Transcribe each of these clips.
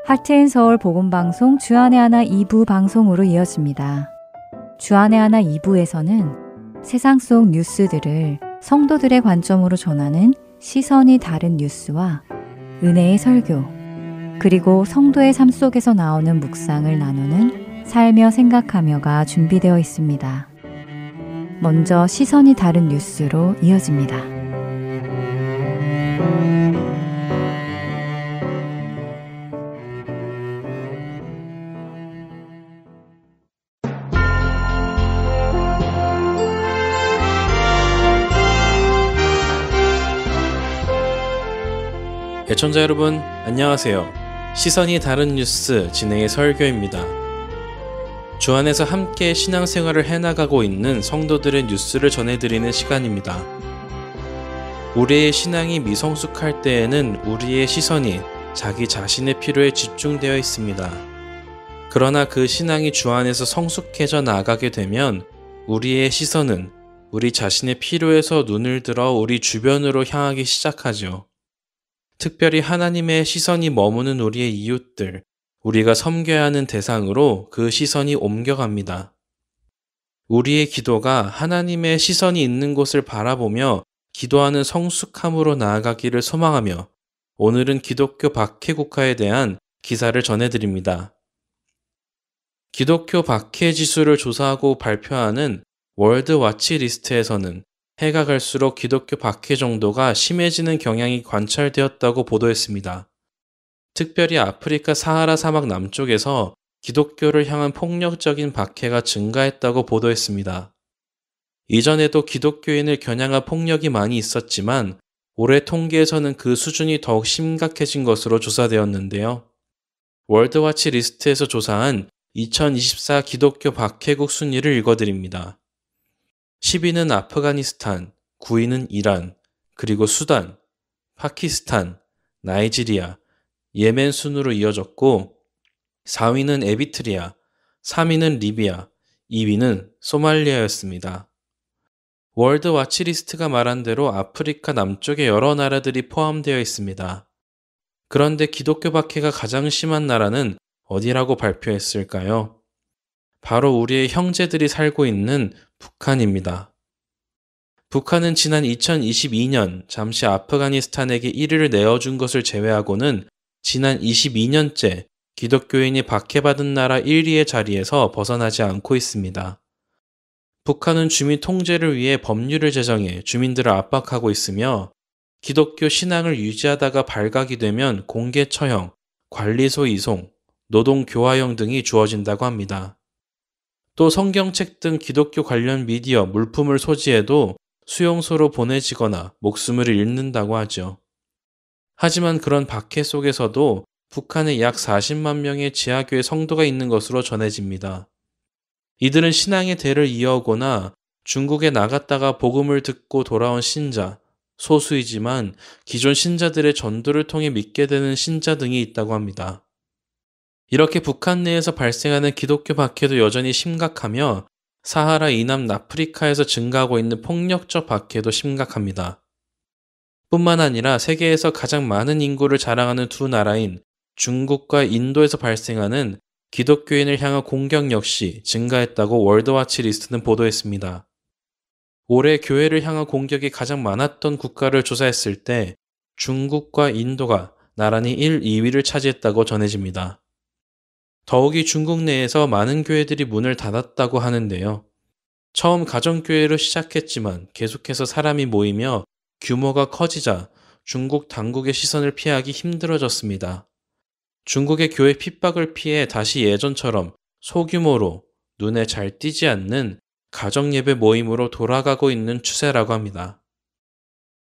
하트앤서울 복음방송 주안의 하나 2부 방송으로 이어집니다. 주안의 하나 2부에서는 세상 속 뉴스들을 성도들의 관점으로 전하는 시선이 다른 뉴스와 은혜의 설교, 그리고 성도의 삶 속에서 나오는 묵상을 나누는 살며 생각하며가 준비되어 있습니다. 먼저 시선이 다른 뉴스로 이어집니다. 애청자 여러분, 안녕하세요. 시선이 다른 뉴스 진행의 설교입니다. 주 안에서 함께 신앙생활을 해나가고 있는 성도들의 뉴스를 전해드리는 시간입니다. 우리의 신앙이 미성숙할 때에는 우리의 시선이 자기 자신의 필요에 집중되어 있습니다. 그러나 그 신앙이 주 안에서 성숙해져 나가게 되면 우리의 시선은 우리 자신의 필요에서 눈을 들어 우리 주변으로 향하기 시작하죠. 특별히 하나님의 시선이 머무는 우리의 이웃들, 우리가 섬겨야 하는 대상으로 그 시선이 옮겨갑니다. 우리의 기도가 하나님의 시선이 있는 곳을 바라보며 기도하는 성숙함으로 나아가기를 소망하며 오늘은 기독교 박해 국가에 대한 기사를 전해드립니다. 기독교 박해 지수를 조사하고 발표하는 월드 와치 리스트에서는 해가 갈수록 기독교 박해 정도가 심해지는 경향이 관찰되었다고 보도했습니다. 특별히 아프리카 사하라 사막 남쪽에서 기독교를 향한 폭력적인 박해가 증가했다고 보도했습니다. 이전에도 기독교인을 겨냥한 폭력이 많이 있었지만 올해 통계에서는 그 수준이 더욱 심각해진 것으로 조사되었는데요. 월드와치 리스트에서 조사한 2024 기독교 박해국 순위를 읽어드립니다. 10위는 아프가니스탄, 9위는 이란, 그리고 수단, 파키스탄, 나이지리아, 예멘 순으로 이어졌고 4위는 에비트리아, 3위는 리비아, 2위는 소말리아였습니다. 월드 와치리스트가 말한 대로 아프리카 남쪽의 여러 나라들이 포함되어 있습니다. 그런데 기독교 박해가 가장 심한 나라는 어디라고 발표했을까요? 바로 우리의 형제들이 살고 있는 북한입니다. 북한은 지난 2022년 잠시 아프가니스탄에게 1위를 내어준 것을 제외하고는 지난 22년째 기독교인이 박해받은 나라 1위의 자리에서 벗어나지 않고 있습니다. 북한은 주민 통제를 위해 법률을 제정해 주민들을 압박하고 있으며 기독교 신앙을 유지하다가 발각이 되면 공개 처형, 관리소 이송, 노동 교화형 등이 주어진다고 합니다. 또 성경책 등 기독교 관련 미디어, 물품을 소지해도 수용소로 보내지거나 목숨을 잃는다고 하죠. 하지만 그런 박해 속에서도 북한에 약 40만 명의 지하교회 성도가 있는 것으로 전해집니다. 이들은 신앙의 대를 이어오거나 중국에 나갔다가 복음을 듣고 돌아온 신자, 소수이지만 기존 신자들의 전도를 통해 믿게 되는 신자 등이 있다고 합니다. 이렇게 북한 내에서 발생하는 기독교 박해도 여전히 심각하며 사하라 이남 아프리카에서 증가하고 있는 폭력적 박해도 심각합니다. 뿐만 아니라 세계에서 가장 많은 인구를 자랑하는 두 나라인 중국과 인도에서 발생하는 기독교인을 향한 공격 역시 증가했다고 월드와치 리스트는 보도했습니다. 올해 교회를 향한 공격이 가장 많았던 국가를 조사했을 때 중국과 인도가 나란히 1, 2위를 차지했다고 전해집니다. 더욱이 중국 내에서 많은 교회들이 문을 닫았다고 하는데요. 처음 가정교회로 시작했지만 계속해서 사람이 모이며 규모가 커지자 중국 당국의 시선을 피하기 힘들어졌습니다. 중국의 교회 핍박을 피해 다시 예전처럼 소규모로 눈에 잘 띄지 않는 가정예배 모임으로 돌아가고 있는 추세라고 합니다.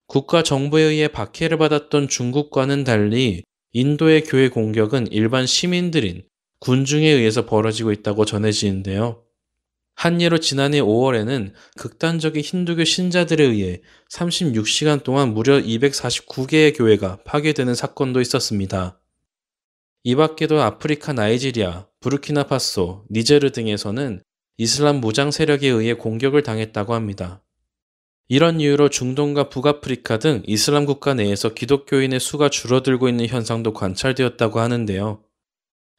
국가 정부에 의해 박해를 받았던 중국과는 달리 인도의 교회 공격은 일반 시민들인 군중에 의해서 벌어지고 있다고 전해지는데요. 한 예로 지난해 5월에는 극단적인 힌두교 신자들에 의해 36시간 동안 무려 249개의 교회가 파괴되는 사건도 있었습니다. 이 밖에도 아프리카 나이지리아, 부르키나파소, 니제르 등에서는 이슬람 무장 세력에 의해 공격을 당했다고 합니다. 이런 이유로 중동과 북아프리카 등 이슬람 국가 내에서 기독교인의 수가 줄어들고 있는 현상도 관찰되었다고 하는데요.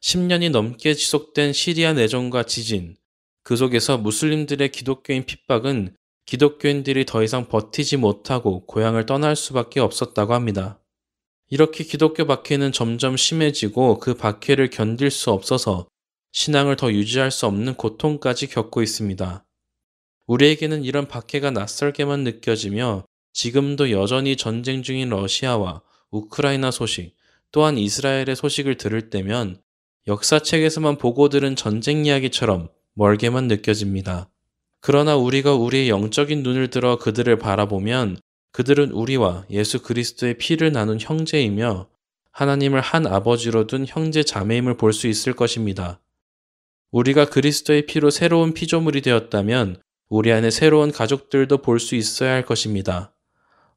10년이 넘게 지속된 시리아 내전과 지진, 그 속에서 무슬림들의 기독교인 핍박은 기독교인들이 더 이상 버티지 못하고 고향을 떠날 수밖에 없었다고 합니다. 이렇게 기독교 박해는 점점 심해지고 그 박해를 견딜 수 없어서 신앙을 더 유지할 수 없는 고통까지 겪고 있습니다. 우리에게는 이런 박해가 낯설게만 느껴지며 지금도 여전히 전쟁 중인 러시아와 우크라이나 소식, 또한 이스라엘의 소식을 들을 때면 역사책에서만 보고 들은 전쟁 이야기처럼 멀게만 느껴집니다. 그러나 우리가 우리의 영적인 눈을 들어 그들을 바라보면 그들은 우리와 예수 그리스도의 피를 나눈 형제이며 하나님을 한 아버지로 둔 형제 자매임을 볼 수 있을 것입니다. 우리가 그리스도의 피로 새로운 피조물이 되었다면 우리 안에 새로운 가족들도 볼 수 있어야 할 것입니다.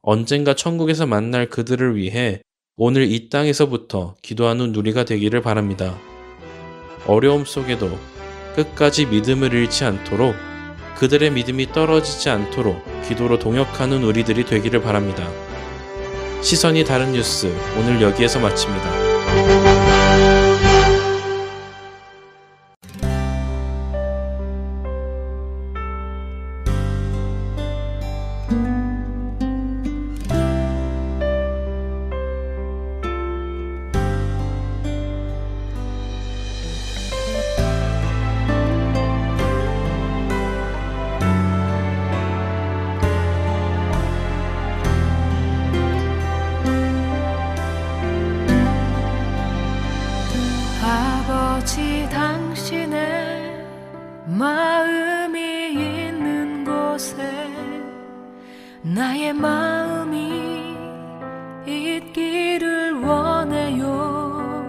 언젠가 천국에서 만날 그들을 위해 오늘 이 땅에서부터 기도하는 우리가 되기를 바랍니다. 어려움 속에도 끝까지 믿음을 잃지 않도록, 그들의 믿음이 떨어지지 않도록 기도로 동역하는 우리들이 되기를 바랍니다. 시선이 다른 뉴스, 오늘 여기에서 마칩니다. 아버지 당신의 마음이 있는 곳에 나의 마음이 있기를 원해요.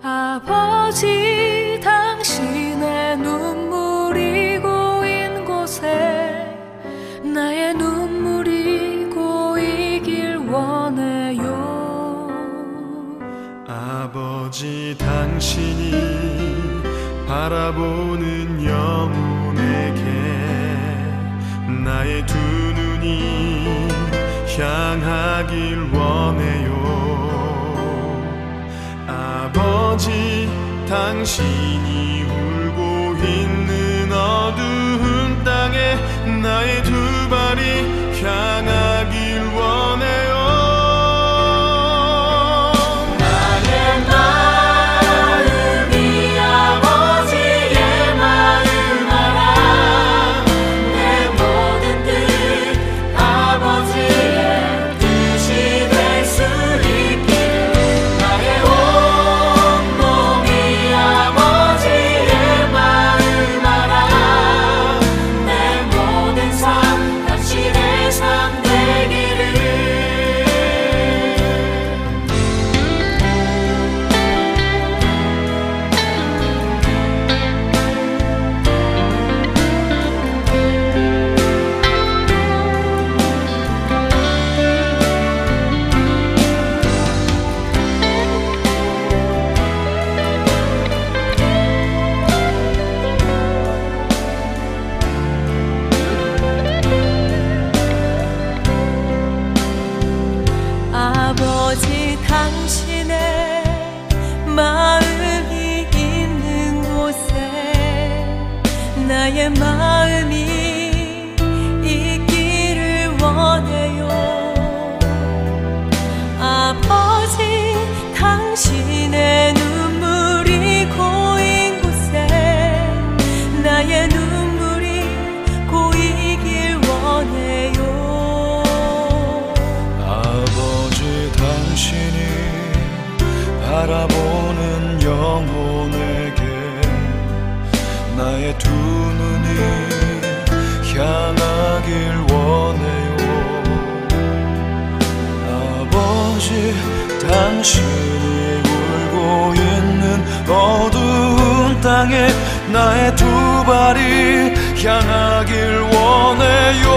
아버지 당신의 눈물이 고인 곳에 나의 눈물이 고이길 원해요. 아버지 당신이 바라보는 영혼에게 나의 두 눈이 향하길 원해요. 아버지 당신이 울고 있는 어두운 땅에 나의 두 발이 향하길 원해요. 아버지 당신의 마음이 있는 곳에 나의 마음이 있기를 원해요. 아버지 당신의 눈물이 고인 곳에 나의 눈물이 고이길 원해요. 당신이 바라보는 영혼에게 나의 두 눈이 향하길 원해요. 아버지 당신이 울고 있는 어두운 땅에 나의 두 발이 향하길 원해요.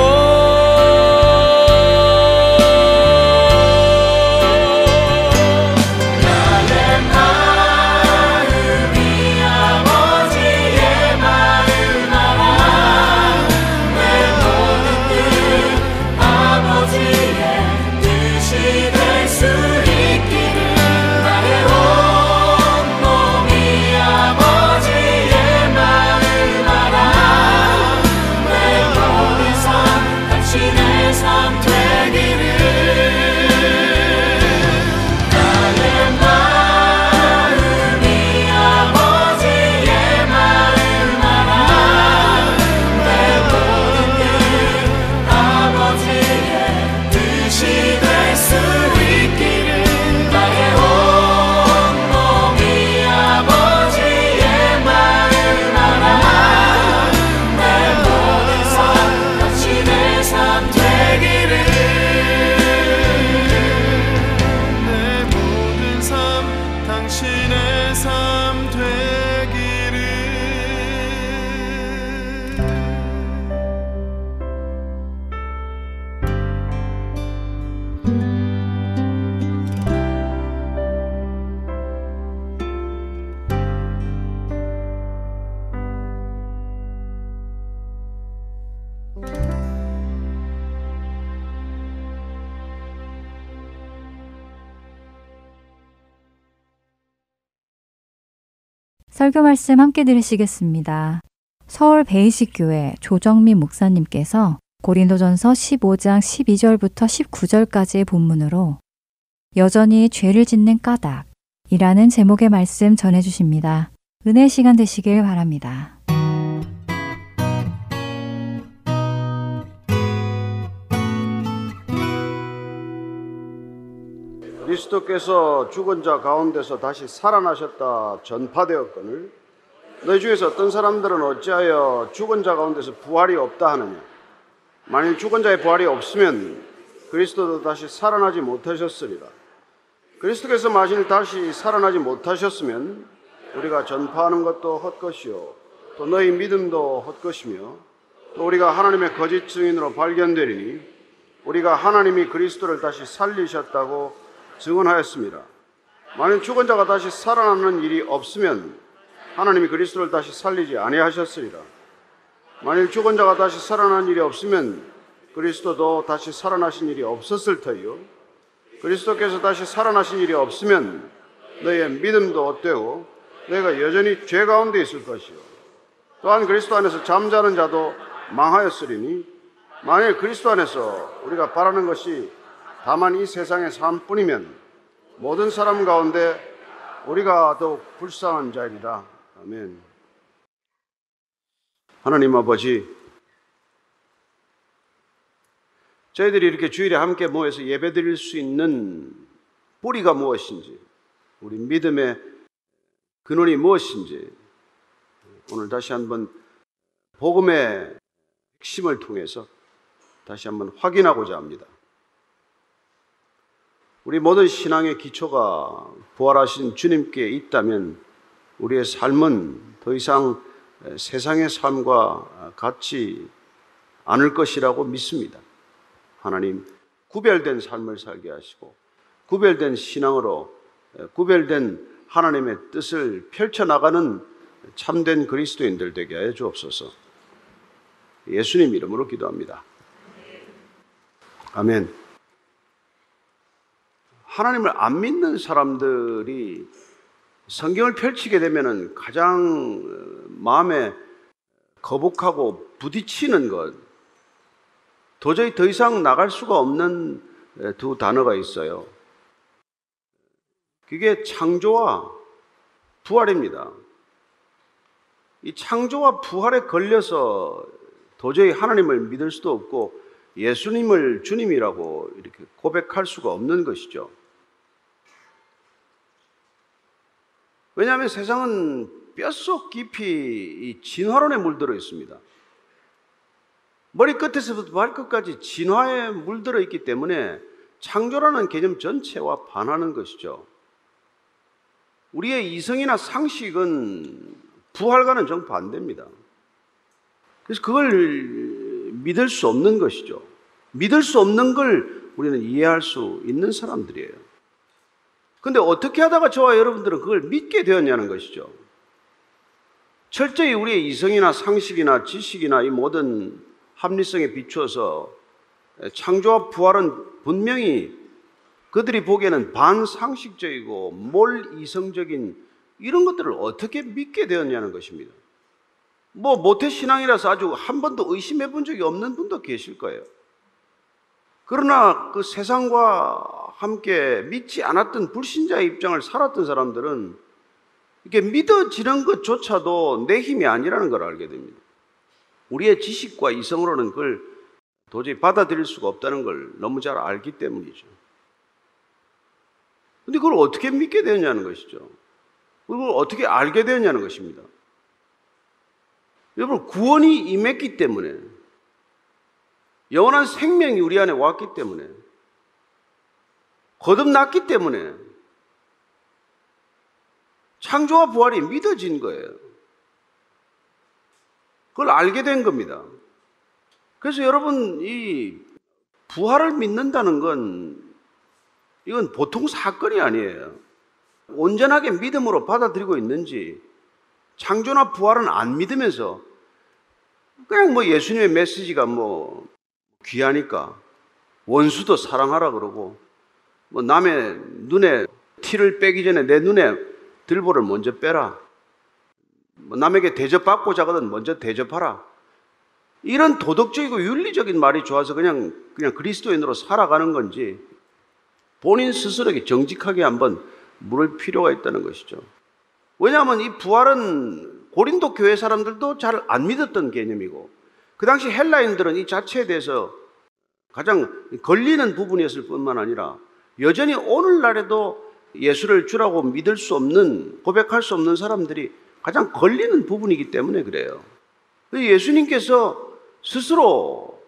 설교 말씀 함께 들으시겠습니다. 서울 베이식교회 조정민 목사님께서 고린도전서 15장 12절부터 19절까지의 본문으로 여전히 죄를 짓는 까닭이라는 제목의 말씀 전해주십니다. 은혜 시간 되시길 바랍니다. 그리스도께서 죽은 자 가운데서 다시 살아나셨다 전파되었거늘 너희 중에서 어떤 사람들은 어찌하여 죽은 자 가운데서 부활이 없다 하느냐. 만일 죽은 자의 부활이 없으면 그리스도도 다시 살아나지 못하셨으리라. 그리스도께서 만일 다시 살아나지 못하셨으면 우리가 전파하는 것도 헛것이요 또 너희 믿음도 헛것이며 또 우리가 하나님의 거짓 증인으로 발견되리니 우리가 하나님이 그리스도를 다시 살리셨다고 증언하였습니다. 만일 죽은 자가 다시 살아나는 일이 없으면 하나님이 그리스도를 다시 살리지 아니하셨으리라. 만일 죽은 자가 다시 살아나는 일이 없으면 그리스도도 다시 살아나신 일이 없었을 터이요 그리스도께서 다시 살아나신 일이 없으면 너희의 믿음도 헛되고 너희가 여전히 죄 가운데 있을 것이요 또한 그리스도 안에서 잠자는 자도 망하였으리니 만일 그리스도 안에서 우리가 바라는 것이 다만 이 세상의 삶뿐이면 모든 사람 가운데 우리가 더욱 불쌍한 자이리라. 아멘. 하나님 아버지, 저희들이 이렇게 주일에 함께 모여서 예배드릴 수 있는 뿌리가 무엇인지, 우리 믿음의 근원이 무엇인지 오늘 다시 한번 복음의 핵심을 통해서 다시 한번 확인하고자 합니다. 우리 모든 신앙의 기초가 부활하신 주님께 있다면 우리의 삶은 더 이상 세상의 삶과 같지 않을 것이라고 믿습니다. 하나님, 구별된 삶을 살게 하시고 구별된 신앙으로 구별된 하나님의 뜻을 펼쳐나가는 참된 그리스도인들 되게 하여 주옵소서. 예수님 이름으로 기도합니다. 아멘. 하나님을 안 믿는 사람들이 성경을 펼치게 되면 가장 마음에 거북하고 부딪히는 것, 도저히 더 이상 나갈 수가 없는 두 단어가 있어요. 그게 창조와 부활입니다. 이 창조와 부활에 걸려서 도저히 하나님을 믿을 수도 없고 예수님을 주님이라고 이렇게 고백할 수가 없는 것이죠. 왜냐하면 세상은 뼛속 깊이 이 진화론에 물들어 있습니다. 머리끝에서부터 발끝까지 진화에 물들어 있기 때문에 창조라는 개념 전체와 반하는 것이죠. 우리의 이성이나 상식은 부활과는 정반대입니다. 그래서 그걸 믿을 수 없는 것이죠. 믿을 수 없는 걸 우리는 이해할 수 있는 사람들이에요. 그런데 어떻게 하다가 저와 여러분들은 그걸 믿게 되었냐는 것이죠. 철저히 우리의 이성이나 상식이나 지식이나 이 모든 합리성에 비추어서 창조와 부활은 분명히 그들이 보기에는 반상식적이고 몰이성적인 이런 것들을 어떻게 믿게 되었냐는 것입니다. 모태신앙이라서 아주 한 번도 의심해 본 적이 없는 분도 계실 거예요. 그러나 그 세상과 함께 믿지 않았던 불신자의 입장을 살았던 사람들은 이게 믿어지는 것조차도 내 힘이 아니라는 걸 알게 됩니다. 우리의 지식과 이성으로는 그걸 도저히 받아들일 수가 없다는 걸 너무 잘 알기 때문이죠. 그런데 그걸 어떻게 믿게 되었냐는 것이죠. 그걸 어떻게 알게 되었냐는 것입니다. 여러분, 구원이 임했기 때문에, 영원한 생명이 우리 안에 왔기 때문에, 거듭났기 때문에 창조와 부활이 믿어진 거예요. 그걸 알게 된 겁니다. 그래서 여러분, 이 부활을 믿는다는 건 이건 보통 사건이 아니에요. 온전하게 믿음으로 받아들이고 있는지, 창조나 부활은 안 믿으면서 그냥 예수님의 메시지가 귀하니까 원수도 사랑하라 그러고 남의 눈에 티를 빼기 전에 내 눈에 들보를 먼저 빼라, 남에게 대접받고자 하거든 먼저 대접하라. 이런 도덕적이고 윤리적인 말이 좋아서 그냥 그리스도인으로 살아가는 건지 본인 스스로에게 정직하게 한번 물을 필요가 있다는 것이죠. 왜냐하면 이 부활은 고린도 교회 사람들도 잘 안 믿었던 개념이고 그 당시 헬라인들은 이 자체에 대해서 가장 걸리는 부분이었을 뿐만 아니라 여전히 오늘날에도 예수를 주라고 믿을 수 없는, 고백할 수 없는 사람들이 가장 걸리는 부분이기 때문에 그래요. 예수님께서 스스로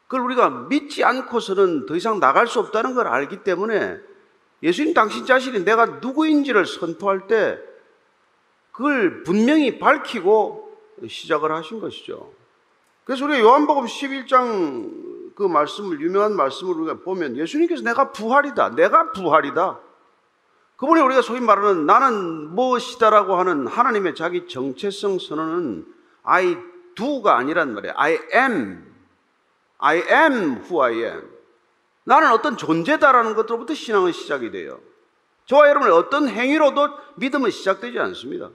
그걸 우리가 믿지 않고서는 더 이상 나갈 수 없다는 걸 알기 때문에 예수님 당신 자신이 내가 누구인지를 선포할 때 그걸 분명히 밝히고 시작을 하신 것이죠. 그래서 우리가 요한복음 11장 그 말씀을, 유명한 말씀을 우리가 보면 예수님께서 내가 부활이다, 내가 부활이다. 그분이 우리가 소위 말하는 나는 무엇이다라고 하는 하나님의 자기 정체성 선언은 I do가 아니란 말이에요. I am who I am. 나는 어떤 존재다라는 것으로부터 신앙은 시작이 돼요. 저와 여러분의 어떤 행위로도 믿음은 시작되지 않습니다.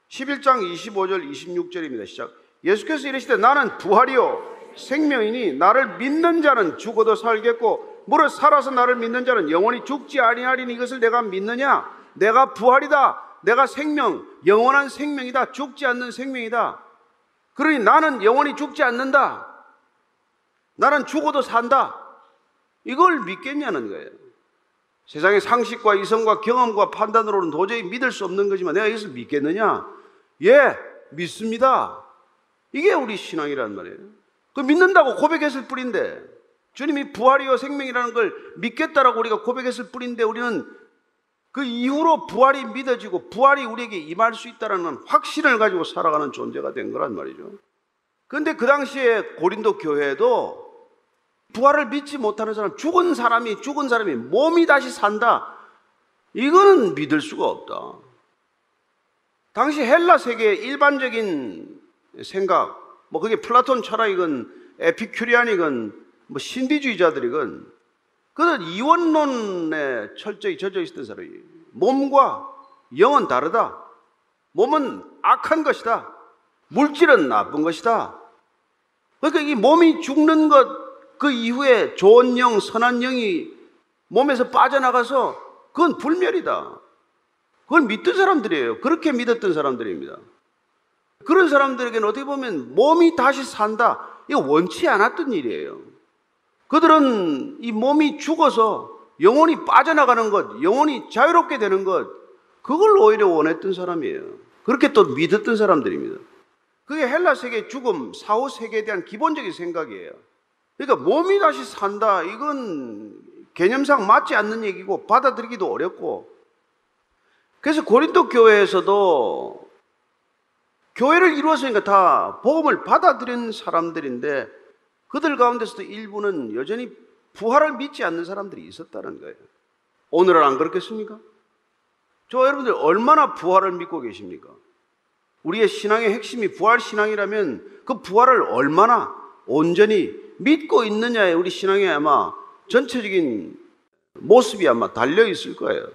11장 25절 26절입니다. 시작. 예수께서 이르시되 나는 부활이요 생명이니 나를 믿는 자는 죽어도 살겠고 무릇 살아서 나를 믿는 자는 영원히 죽지 아니하리니 이것을 내가 믿느냐? 내가 부활이다. 내가 생명, 영원한 생명이다. 죽지 않는 생명이다. 그러니 나는 영원히 죽지 않는다. 나는 죽어도 산다. 이걸 믿겠냐는 거예요. 세상의 상식과 이성과 경험과 판단으로는 도저히 믿을 수 없는 거지만 내가 이것을 믿겠느냐? 예, 믿습니다. 이게 우리 신앙이란 말이에요. 그 믿는다고 고백했을 뿐인데 주님이 부활이요 생명이라는 걸 믿겠다라고 우리가 고백했을 뿐인데 우리는 그 이후로 부활이 믿어지고 부활이 우리에게 임할 수 있다는 확신을 가지고 살아가는 존재가 된 거란 말이죠. 그런데 그 당시에 고린도 교회도 부활을 믿지 못하는 사람, 죽은 사람이 몸이 다시 산다. 이거는 믿을 수가 없다. 당시 헬라 세계의 일반적인 생각, 뭐 그게 플라톤 철학이건 에피큐리안이건 뭐 신비주의자들이건 그는 이원론에 철저히 젖어 있었던 사람이에요. 몸과 영은 다르다. 몸은 악한 것이다. 물질은 나쁜 것이다. 그러니까 이 몸이 죽는 것, 그 이후에 좋은 영, 선한 영이 몸에서 빠져나가서 그건 불멸이다. 그걸 믿던 사람들이에요. 그렇게 믿었던 사람들입니다. 그런 사람들에게는 어떻게 보면 몸이 다시 산다. 이거 원치 않았던 일이에요. 그들은 이 몸이 죽어서 영혼이 빠져나가는 것, 영혼이 자유롭게 되는 것, 그걸 오히려 원했던 사람이에요. 그렇게 또 믿었던 사람들입니다. 그게 헬라 세계의 죽음, 사후 세계에 대한 기본적인 생각이에요. 그러니까 몸이 다시 산다, 이건 개념상 맞지 않는 얘기고 받아들이기도 어렵고, 그래서 고린도 교회에서도 교회를 이루었으니까 다 복음을 받아들인 사람들인데 그들 가운데서도 일부는 여전히 부활을 믿지 않는 사람들이 있었다는 거예요. 오늘은 안 그렇겠습니까? 저 여러분들 얼마나 부활을 믿고 계십니까? 우리의 신앙의 핵심이 부활신앙이라면 그 부활을 얼마나 온전히 믿고 있느냐에 우리 신앙의 아마 전체적인 모습이 아마 달려있을 거예요.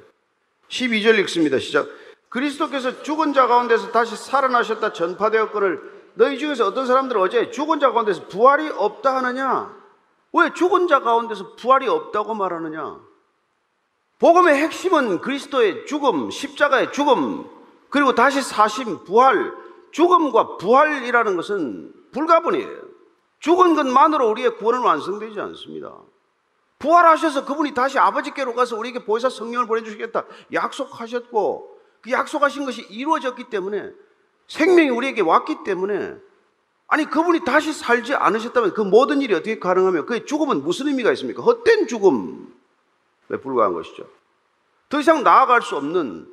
12절 읽습니다. 시작. 그리스도께서 죽은 자 가운데서 다시 살아나셨다 전파되었거늘 너희 중에서 어떤 사람들은 어제 죽은 자 가운데서 부활이 없다 하느냐? 왜 죽은 자 가운데서 부활이 없다고 말하느냐? 복음의 핵심은 그리스도의 죽음, 십자가의 죽음, 그리고 다시 사심, 부활, 죽음과 부활이라는 것은 불가분이에요. 죽은 것만으로 우리의 구원은 완성되지 않습니다. 부활하셔서 그분이 다시 아버지께로 가서 우리에게 보혜사 성령을 보내주시겠다 약속하셨고 그 약속하신 것이 이루어졌기 때문에 생명이 우리에게 왔기 때문에 아니 그분이 다시 살지 않으셨다면 그 모든 일이 어떻게 가능하며 그의 죽음은 무슨 의미가 있습니까? 헛된 죽음에 불과한 것이죠. 더 이상 나아갈 수 없는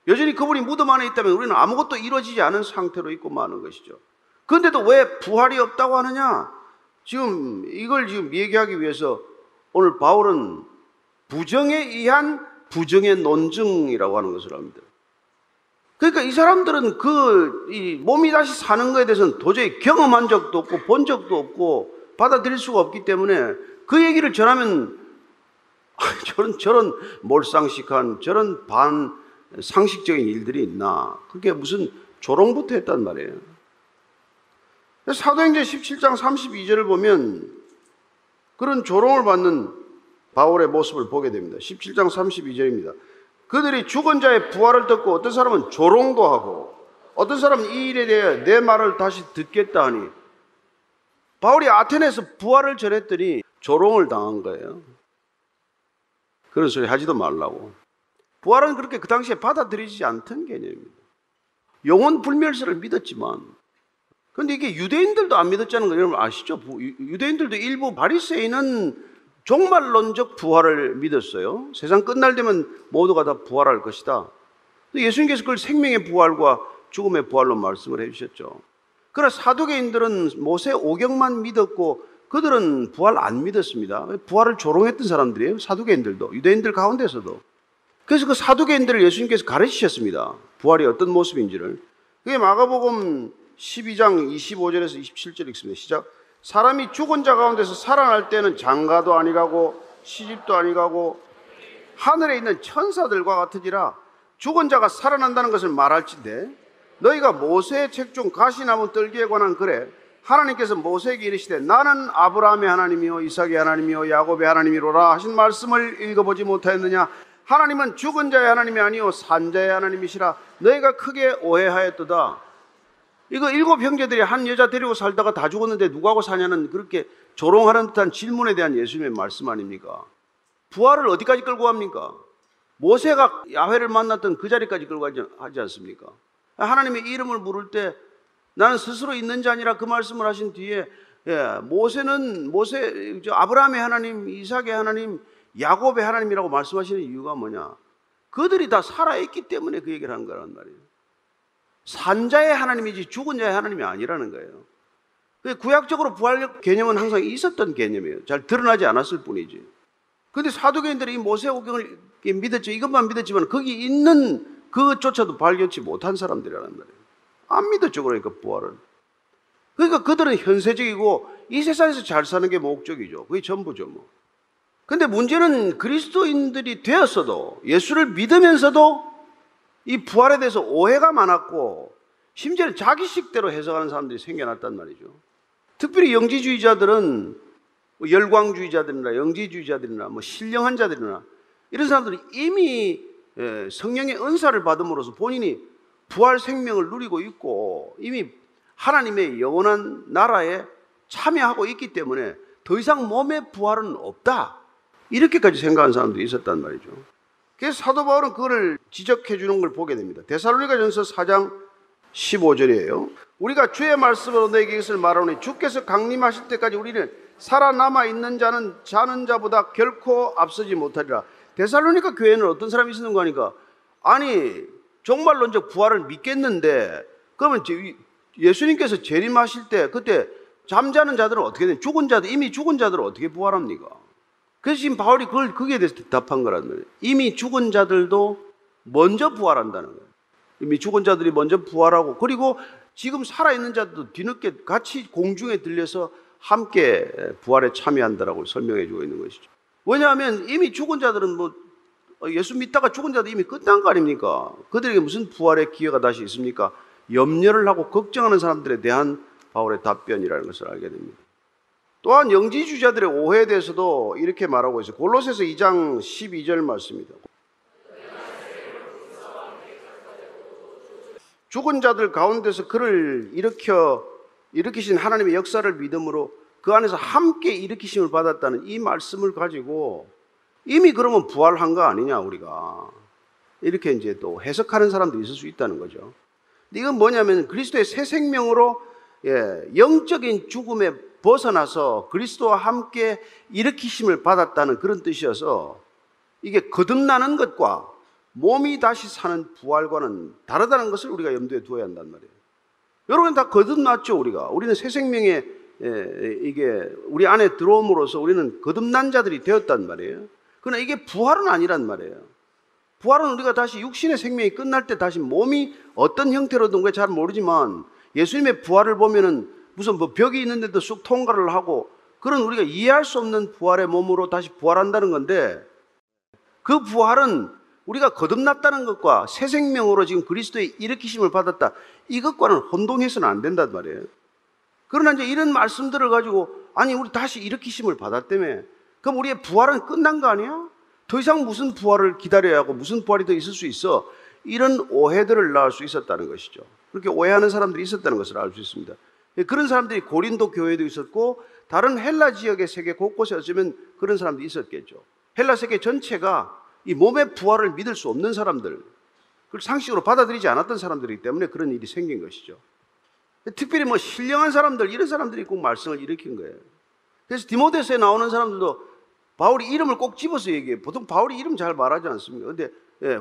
여전히 그분이 무덤 안에 있다면 우리는 아무것도 이루어지지 않은 상태로 있고 마는 것이죠. 그런데도 왜 부활이 없다고 하느냐? 이걸 얘기하기 위해서 오늘 바울은 부정에 의한 부정의 논증이라고 하는 것을 합니다. 그러니까 이 사람들은 이 몸이 다시 사는 것에 대해서는 도저히 경험한 적도 없고 본 적도 없고 받아들일 수가 없기 때문에 그 얘기를 전하면 저런 몰상식한 저런 반상식적인 일들이 있나? 그게 무슨 조롱부터 했단 말이에요. 사도행전 17장 32절을 보면 그런 조롱을 받는 바울의 모습을 보게 됩니다. 17장 32절입니다. 그들이 죽은 자의 부활을 듣고 어떤 사람은 조롱도 하고 어떤 사람은 이 일에 대해 내 말을 다시 듣겠다 하니, 바울이 아테네에서 부활을 전했더니 조롱을 당한 거예요. 그런 소리 하지도 말라고. 부활은 그렇게 그 당시에 받아들이지 않던 개념입니다. 영혼 불멸설을 믿었지만, 근데 이게 유대인들도 안 믿었다는 거 여러분 아시죠? 유대인들도 일부 바리새인은 종말론적 부활을 믿었어요. 세상 끝날 되면 모두가 다 부활할 것이다. 예수님께서 그걸 생명의 부활과 죽음의 부활로 말씀을 해주셨죠. 그러나 사두개인들은 모세 오경만 믿었고 그들은 부활 안 믿었습니다. 부활을 조롱했던 사람들이에요. 사두개인들도, 유대인들 가운데서도. 그래서 그 사두개인들을 예수님께서 가르치셨습니다. 부활이 어떤 모습인지를. 그게 마가복음 12장 25절에서 27절 읽습니다. 시작. 사람이 죽은 자 가운데서 살아날 때는 장가도 아니가고 시집도 아니가고 하늘에 있는 천사들과 같으니라. 죽은 자가 살아난다는 것을 말할진대 너희가 모세의 책 중 가시나무 떨기에 관한 글에 하나님께서 모세에게 이르시되 나는 아브라함의 하나님이요 이삭의 하나님이요 야곱의 하나님이로라 하신 말씀을 읽어보지 못하였느냐. 하나님은 죽은 자의 하나님이 아니요 산 자의 하나님이시라. 너희가 크게 오해하였도다. 이거 7 형제들이 한 여자 데리고 살다가 다 죽었는데 누구하고 사냐는 그렇게 조롱하는 듯한 질문에 대한 예수님의 말씀 아닙니까? 부활을 어디까지 끌고 갑니까? 모세가 야훼를 만났던 그 자리까지 끌고 하지 않습니까? 하나님의 이름을 부를 때 나는 스스로 있는 자 아니라 그 말씀을 하신 뒤에 모세는 아브라함의 하나님, 이삭의 하나님, 야곱의 하나님이라고 말씀하시는 이유가 뭐냐? 그들이 다 살아있기 때문에 그 얘기를 하는 거란 말이에요. 산자의 하나님이지 죽은 자의 하나님이 아니라는 거예요. 구약적으로 부활 개념은 항상 있었던 개념이에요. 잘 드러나지 않았을 뿐이지. 그런데 사두개인들이 이 모세오경을 믿었죠. 이것만 믿었지만 거기 있는 그조차도 발견치 못한 사람들이라는 말이에요. 안 믿었죠. 그러니까 부활을. 그러니까 그들은 현세적이고 이 세상에서 잘 사는 게 목적이죠. 그게 전부죠. 뭐. 근데 문제는 그리스도인들이 되었어도, 예수를 믿으면서도 이 부활에 대해서 오해가 많았고 심지어는 자기식대로 해석하는 사람들이 생겨났단 말이죠. 특별히 영지주의자들은 열광주의자들이나 영지주의자들이나 신령한 자들이나 이런 사람들이 이미 성령의 은사를 받음으로써 본인이 부활 생명을 누리고 있고 이미 하나님의 영원한 나라에 참여하고 있기 때문에 더 이상 몸의 부활은 없다, 이렇게까지 생각하는 사람들이 있었단 말이죠. 그래서 사도 바울은 그거를 지적해 주는 걸 보게 됩니다. 데살로니가전서 4장 15절이에요. 우리가 주의 말씀으로 너에게 이것을 말하노니 주께서 강림하실 때까지 우리는 살아남아 있는 자는 자는 자보다 결코 앞서지 못하리라. 데살로니가 교회는 어떤 사람이 있었는가 하니까, 아니 종말론적 부활을 믿겠는데 그러면 예수님께서 재림하실 때 그때 잠자는 자들은 어떻게 되냐? 죽은 자들, 이미 죽은 자들은 어떻게 부활합니까? 그래서 지금 바울이 거기에 대해서 답한 거란 말이에요. 이미 죽은 자들도 먼저 부활한다는 거예요. 이미 죽은 자들이 먼저 부활하고, 그리고 지금 살아있는 자들도 뒤늦게 같이 공중에 들려서 함께 부활에 참여한다라고 설명해 주고 있는 것이죠. 왜냐하면 이미 죽은 자들은 예수 믿다가 죽은 자들 이미 끝난 거 아닙니까? 그들에게 무슨 부활의 기회가 다시 있습니까? 염려를 하고 걱정하는 사람들에 대한 바울의 답변이라는 것을 알게 됩니다. 또한 영지주의자들의 오해에 대해서도 이렇게 말하고 있어요. 골로새서 2장 12절 말씀입니다. 죽은 자들 가운데서 그를 일으키신 하나님의 역사를 믿음으로 그 안에서 함께 일으키심을 받았다는 이 말씀을 가지고 이미 그러면 부활한 거 아니냐 우리가, 이렇게 이제 또 해석하는 사람도 있을 수 있다는 거죠. 근데 이건 뭐냐면 그리스도의 새 생명으로 영적인 죽음에 벗어나서 그리스도와 함께 일으키심을 받았다는 그런 뜻이어서 이게 거듭나는 것과 몸이 다시 사는 부활과는 다르다는 것을 우리가 염두에 두어야 한단 말이에요. 여러분 다 거듭났죠. 우리는 새 생명에 이게 우리 안에 들어옴으로써 우리는 거듭난 자들이 되었단 말이에요. 그러나 이게 부활은 아니란 말이에요. 부활은 우리가 다시 육신의 생명이 끝날 때 다시 몸이 어떤 형태로든 잘 모르지만 예수님의 부활을 보면은 무슨 벽이 있는데도 쑥 통과를 하고 그런 우리가 이해할 수 없는 부활의 몸으로 다시 부활한다는 건데, 그 부활은 우리가 거듭났다는 것과 새 생명으로 지금 그리스도의 일으키심을 받았다, 이것과는 혼동해서는 안 된단 말이에요. 그러나 이제 이런 말씀들을 가지고 아니 우리 다시 일으키심을 받았다며, 그럼 우리의 부활은 끝난 거 아니야? 더 이상 무슨 부활을 기다려야 하고 무슨 부활이 더 있을 수 있어? 이런 오해들을 낳을 수 있었다는 것이죠. 그렇게 오해하는 사람들이 있었다는 것을 알 수 있습니다. 그런 사람들이 고린도 교회도 있었고 다른 헬라 지역의 세계 곳곳에 어쩌면 그런 사람들이 있었겠죠. 헬라 세계 전체가 이 몸의 부활을 믿을 수 없는 사람들, 그걸 상식으로 받아들이지 않았던 사람들이기 때문에 그런 일이 생긴 것이죠. 특별히 뭐 신령한 사람들, 이런 사람들이 꼭 말씀을 일으킨 거예요. 그래서 디모데서에 나오는 사람들도 바울이 이름을 꼭 집어서 얘기해요. 보통 바울이 이름 잘 말하지 않습니까? 근데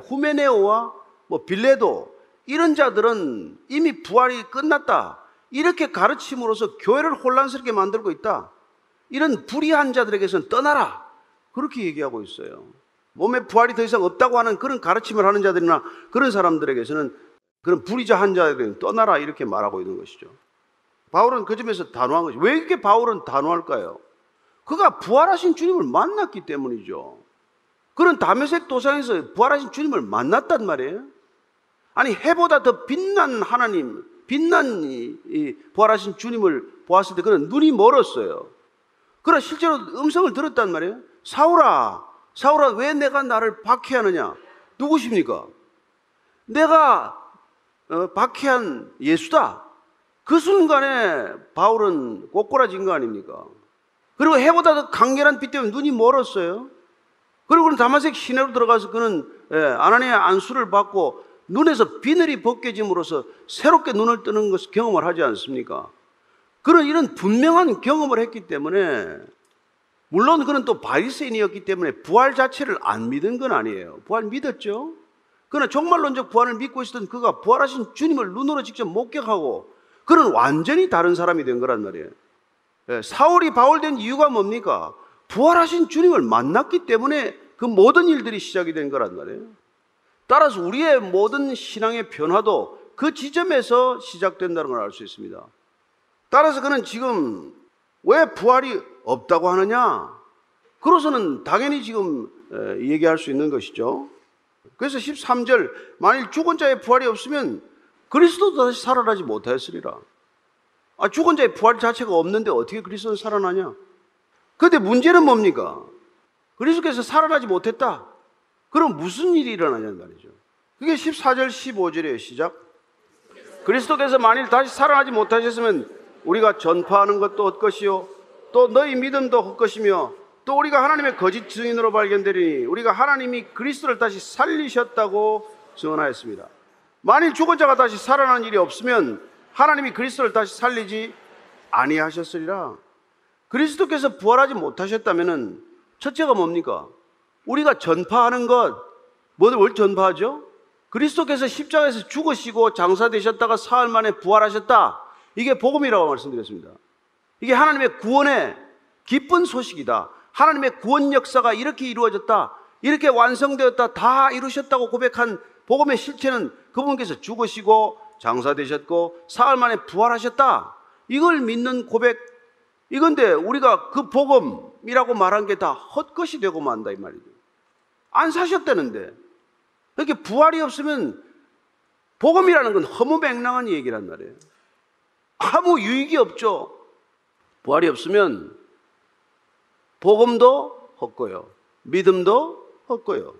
후메네오와 뭐 빌레도, 이런 자들은 이미 부활이 끝났다, 이렇게 가르침으로써 교회를 혼란스럽게 만들고 있다, 이런 불의한 자들에게서는 떠나라, 그렇게 얘기하고 있어요. 몸의 부활이 더 이상 없다고 하는 그런 가르침을 하는 자들이나 그런 사람들에게서는, 그런 불의자한 자들에게는 떠나라, 이렇게 말하고 있는 것이죠. 바울은 그 점에서 단호한 것이죠. 왜 이렇게 바울은 단호할까요? 그가 부활하신 주님을 만났기 때문이죠. 그런 다메섹 도상에서 부활하신 주님을 만났단 말이에요. 아니 해보다 더 빛난 하나님, 빛난 이 부활하신 주님을 보았을 때 그는 눈이 멀었어요. 그러나 실제로 음성을 들었단 말이에요. 사울아, 사울아, 왜 내가 나를 박해하느냐? 누구십니까? 내가 박해한 예수다. 그 순간에 바울은 꼬꾸라진 거 아닙니까? 그리고 해보다 더 강렬한 빛 때문에 눈이 멀었어요. 그리고 그는 다마섹 시내로 들어가서 그는 아나니아의 안수를 받고 눈에서 비늘이 벗겨짐으로써 새롭게 눈을 뜨는 것을 경험을 하지 않습니까? 그런 이런 분명한 경험을 했기 때문에, 물론 그는 또 바리새인이었기 때문에 부활 자체를 안 믿은 건 아니에요. 부활 믿었죠. 그러나 종말론적 부활을 믿고 있었던 그가 부활하신 주님을 눈으로 직접 목격하고 그는 완전히 다른 사람이 된 거란 말이에요. 사울이 바울 된 이유가 뭡니까? 부활하신 주님을 만났기 때문에 그 모든 일들이 시작이 된 거란 말이에요. 따라서 우리의 모든 신앙의 변화도 그 지점에서 시작된다는 걸 알 수 있습니다. 따라서 그는 지금 왜 부활이 없다고 하느냐? 그로서는 당연히 지금 얘기할 수 있는 것이죠. 그래서 13절, 만일 죽은 자의 부활이 없으면 그리스도도 다시 살아나지 못하였으리라. 죽은 자의 부활 자체가 없는데 어떻게 그리스도는 살아나냐? 그런데 문제는 뭡니까? 그리스도께서 살아나지 못했다. 그럼 무슨 일이 일어나냐는 말이죠. 그게 14절 15절이에요. 시작. 그리스도께서 만일 다시 살아나지 못하셨으면 우리가 전파하는 것도 헛것이요 또 너희 믿음도 헛것이며 또 우리가 하나님의 거짓 증인으로 발견되리니 우리가 하나님이 그리스도를 다시 살리셨다고 증언하였습니다. 만일 죽은 자가 다시 살아나는 일이 없으면 하나님이 그리스도를 다시 살리지 아니하셨으리라. 그리스도께서 부활하지 못하셨다면 첫째가 뭡니까? 우리가 전파하는 것, 뭘 전파하죠? 그리스도께서 십자가에서 죽으시고 장사되셨다가 사흘 만에 부활하셨다. 이게 복음이라고 말씀드렸습니다. 이게 하나님의 구원의 기쁜 소식이다. 하나님의 구원 역사가 이렇게 이루어졌다, 이렇게 완성되었다, 다 이루셨다고 고백한 복음의 실체는 그분께서 죽으시고 장사되셨고 사흘 만에 부활하셨다, 이걸 믿는 고백, 이건데 우리가 그 복음이라고 말한 게 다 헛것이 되고 만다 이 말이죠. 안 사셨다는데. 이렇게 부활이 없으면 복음이라는 건 허무맹랑한 얘기란 말이에요. 아무 유익이 없죠. 부활이 없으면 복음도 헛고요, 믿음도 헛고요.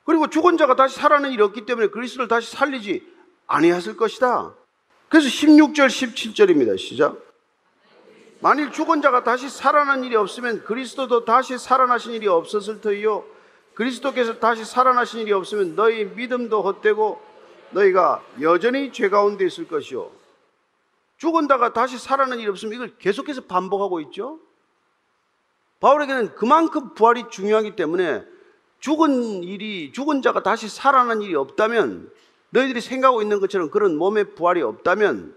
그리고 죽은 자가 다시 살아나는 일이 없기 때문에 그리스도를 다시 살리지 아니하실 것이다. 그래서 16절 17절입니다. 시작. 만일 죽은 자가 다시 살아난 일이 없으면 그리스도도 다시 살아나신 일이 없었을 터이요 그리스도께서 다시 살아나신 일이 없으면 너희 믿음도 헛되고 너희가 여전히 죄 가운데 있을 것이요. 죽은 자가 다시 살아나는 일이 없으면 이걸 계속해서 반복하고 있죠. 바울에게는 그만큼 부활이 중요하기 때문에 죽은 자가 다시 살아나는 일이 없다면, 너희들이 생각하고 있는 것처럼 그런 몸의 부활이 없다면,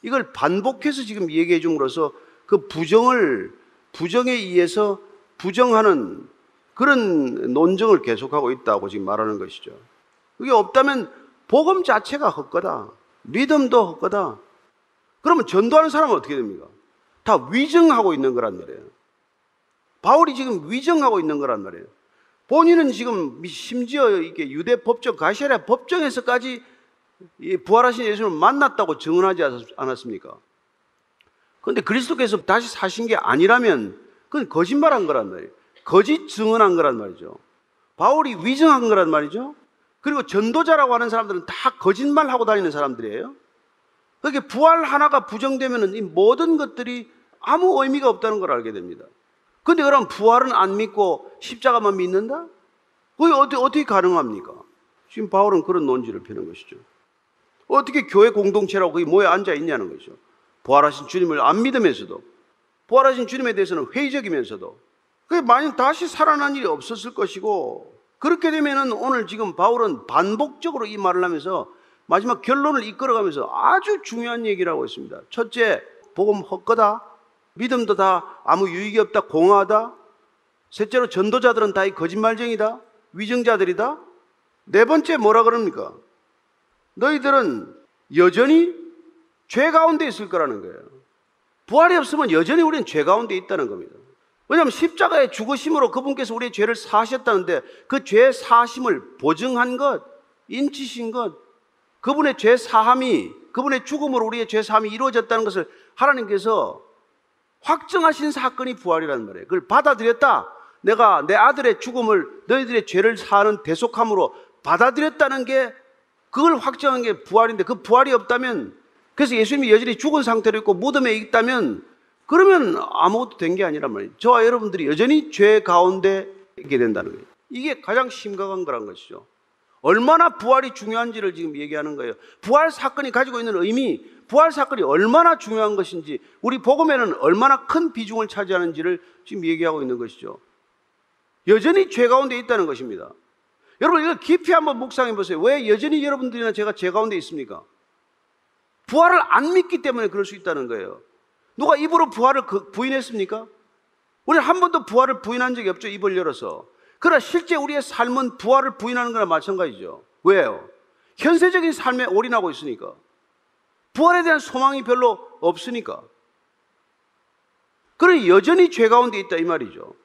이걸 반복해서 지금 얘기해 줌으로써 그 부정에 의해서 부정하는 그런 논증을 계속하고 있다고 지금 말하는 것이죠. 그게 없다면 복음 자체가 헛거다, 믿음도 헛거다. 그러면 전도하는 사람은 어떻게 됩니까? 다 위증하고 있는 거란 말이에요. 바울이 지금 위증하고 있는 거란 말이에요. 본인은 지금 심지어 이게 유대 법정, 가시아랴 법정에서까지 이 부활하신 예수님을 만났다고 증언하지 않았습니까? 그런데 그리스도께서 다시 사신 게 아니라면 그건 거짓말한 거란 말이에요. 거짓 증언한 거란 말이죠. 바울이 위증한 거란 말이죠. 그리고 전도자라고 하는 사람들은 다 거짓말하고 다니는 사람들이에요. 그렇게 부활 하나가 부정되면 이 모든 것들이 아무 의미가 없다는 걸 알게 됩니다. 그런데 그럼 부활은 안 믿고 십자가만 믿는다? 그게 어떻게 가능합니까? 지금 바울은 그런 논지를 펴는 것이죠. 어떻게 교회 공동체라고 거기 모여 앉아 있냐는 것이죠. 부활하신 주님을 안 믿으면서도, 부활하신 주님에 대해서는 회의적이면서도, 그게 만약 다시 살아난 일이 없었을 것이고, 그렇게 되면은 오늘 지금 바울은 반복적으로 이 말을 하면서 마지막 결론을 이끌어가면서 아주 중요한 얘기를 하고 있습니다. 첫째, 복음 헛거다. 믿음도 다 아무 유익이 없다. 공허하다. 셋째로, 전도자들은 다 이 거짓말쟁이다. 위증자들이다. 네 번째, 뭐라 그럽니까? 너희들은 여전히 죄 가운데 있을 거라는 거예요. 부활이 없으면 여전히 우리는 죄 가운데 있다는 겁니다. 왜냐하면 십자가의 죽으심으로 그분께서 우리의 죄를 사하셨다는데 그 죄 사하심을 보증한 것, 인치신 것, 그분의 죄 사함이, 그분의 죽음으로 우리의 죄 사함이 이루어졌다는 것을 하나님께서 확정하신 사건이 부활이라는 말이에요. 그걸 받아들였다. 내가 내 아들의 죽음을 너희들의 죄를 사하는 대속함으로 받아들였다는 게, 그걸 확정한 게 부활인데, 그 부활이 없다면, 그래서 예수님이 여전히 죽은 상태로 있고 무덤에 있다면, 그러면 아무것도 된 게 아니란 말이에요. 저와 여러분들이 여전히 죄 가운데 있게 된다는 거예요. 이게 가장 심각한 거란 것이죠. 얼마나 부활이 중요한지를 지금 얘기하는 거예요. 부활 사건이 가지고 있는 의미, 부활 사건이 얼마나 중요한 것인지, 우리 복음에는 얼마나 큰 비중을 차지하는지를 지금 얘기하고 있는 것이죠. 여전히 죄 가운데 있다는 것입니다. 여러분, 이거 깊이 한번 묵상해 보세요. 왜 여전히 여러분들이나 제가 죄 가운데 있습니까? 부활을 안 믿기 때문에 그럴 수 있다는 거예요. 누가 입으로 부활을 부인했습니까? 우리는 한 번도 부활을 부인한 적이 없죠. 입을 열어서. 그러나 실제 우리의 삶은 부활을 부인하는 거나 마찬가지죠. 왜요? 현세적인 삶에 올인하고 있으니까. 부활에 대한 소망이 별로 없으니까. 그러니 여전히 죄 가운데 있다 이 말이죠.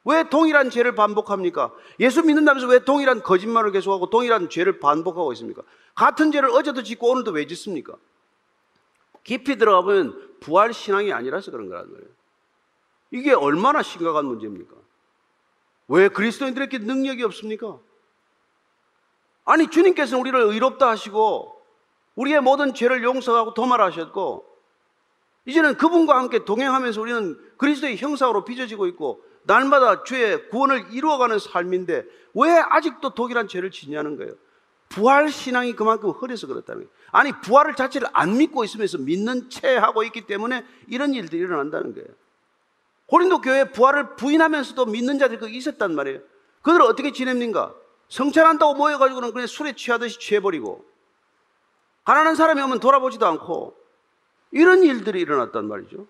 왜 동일한 죄를 반복합니까? 예수 믿는다면서 왜 동일한 거짓말을 계속하고 동일한 죄를 반복하고 있습니까? 같은 죄를 어제도 짓고 오늘도 왜 짓습니까? 깊이 들어가 보면 부활 신앙이 아니라서 그런 거란 말이에요. 이게 얼마나 심각한 문제입니까? 왜 그리스도인들에게 능력이 없습니까? 아니, 주님께서는 우리를 의롭다 하시고 우리의 모든 죄를 용서하고 도말하셨고, 이제는 그분과 함께 동행하면서 우리는 그리스도의 형상으로 빚어지고 있고 날마다 주의 구원을 이루어가는 삶인데 왜 아직도 독일한 죄를 짓냐는 거예요. 부활 신앙이 그만큼 흐려서 그렇다는 거예요. 아니, 부활을 자체를 안 믿고 있으면서 믿는 채 하고 있기 때문에 이런 일들이 일어난다는 거예요. 고린도 교회에 부활을 부인하면서도 믿는 자들이 거기 있었단 말이에요. 그들은 어떻게 지냅니까? 성찬한다고 모여가지고는 그냥 술에 취하듯이 취해버리고, 가난한 사람이 오면 돌아보지도 않고, 이런 일들이 일어났단 말이죠.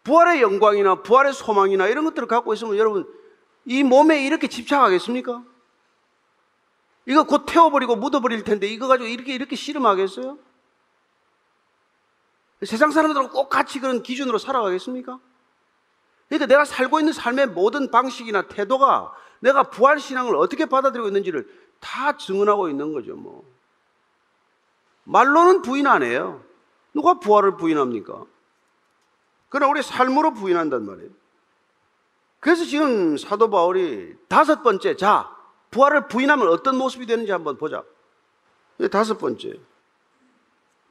부활의 영광이나 부활의 소망이나 이런 것들을 갖고 있으면 여러분, 이 몸에 이렇게 집착하겠습니까? 이거 곧 태워버리고 묻어버릴 텐데 이거 가지고 이렇게 씨름하겠어요? 세상 사람들하고 꼭 같이 그런 기준으로 살아가겠습니까? 그러니까 내가 살고 있는 삶의 모든 방식이나 태도가 내가 부활신앙을 어떻게 받아들이고 있는지를 다 증언하고 있는 거죠. 뭐 말로는 부인 안 해요. 누가 부활을 부인합니까? 그러나 우리 삶으로 부인한단 말이에요. 그래서 지금 사도 바울이 다섯 번째, 자, 부활을 부인하면 어떤 모습이 되는지 한번 보자. 다섯 번째,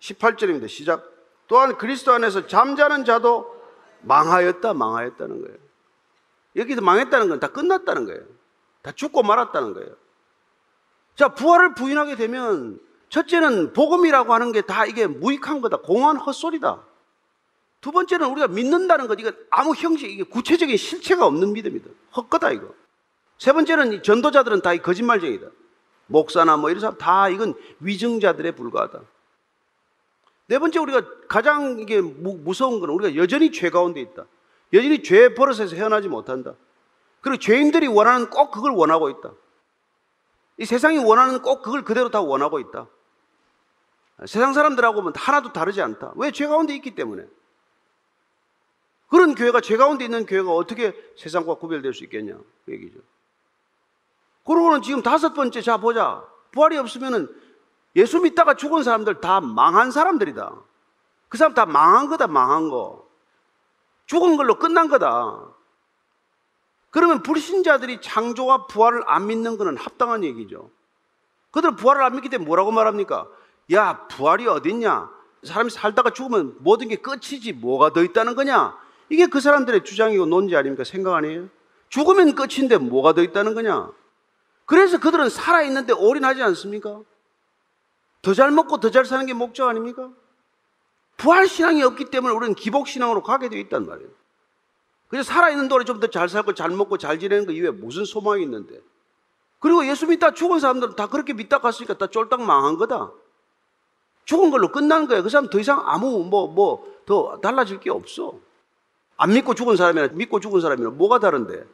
18절입니다. 시작. 또한 그리스도 안에서 잠자는 자도 망하였다는 거예요. 여기서 망했다는 건 다 끝났다는 거예요. 다 죽고 말았다는 거예요. 자, 부활을 부인하게 되면 첫째는 복음이라고 하는 게 다 이게 무익한 거다. 공허한 헛소리다. 두 번째는 우리가 믿는다는 것, 이거 아무 형식, 이게 구체적인 실체가 없는 믿음이다. 헛거다, 이거. 세 번째는 이 전도자들은 다 이 거짓말쟁이다. 목사나 뭐 이런 사람 다 이건 위증자들에 불과하다. 네 번째, 우리가 가장 이게 무서운 건 우리가 여전히 죄 가운데 있다. 여전히 죄의 버릇에서 헤어나지 못한다. 그리고 죄인들이 원하는 꼭 그걸 원하고 있다. 이 세상이 원하는 꼭 그걸 그대로 다 원하고 있다. 세상 사람들하고는 하나도 다르지 않다. 왜? 죄 가운데 있기 때문에. 그런 교회가, 죄 가운데 있는 교회가 어떻게 세상과 구별될 수 있겠냐 그 얘기죠. 그러고는 지금 5번째, 자 보자. 부활이 없으면은 예수 믿다가 죽은 사람들 다 망한 사람들이다. 그 사람 다 망한 거다, 망한 거. 죽은 걸로 끝난 거다. 그러면 불신자들이 창조와 부활을 안 믿는 것은 합당한 얘기죠. 그들은 부활을 안 믿기 때문에 뭐라고 말합니까? 야, 부활이 어딨냐? 사람이 살다가 죽으면 모든 게 끝이지 뭐가 더 있다는 거냐? 이게 그 사람들의 주장이고 논지 아닙니까? 생각 아니에요? 죽으면 끝인데 뭐가 더 있다는 거냐? 그래서 그들은 살아있는데 올인하지 않습니까? 더 잘 먹고 더 잘 사는 게 목적 아닙니까? 부활신앙이 없기 때문에 우리는 기복신앙으로 가게 되어 있단 말이에요. 그래서 살아있는 동안에 좀 더 잘 살고 잘 먹고 잘 지내는 거 이외에 무슨 소망이 있는데. 그리고 예수 믿다 죽은 사람들은 다 그렇게 믿다 갔으니까 다 쫄딱 망한 거다. 죽은 걸로 끝난 거예요. 그 사람 더 이상 아무 더 달라질 게 없어. 안 믿고 죽은 사람이나 믿고 죽은 사람이나 뭐가 다른데?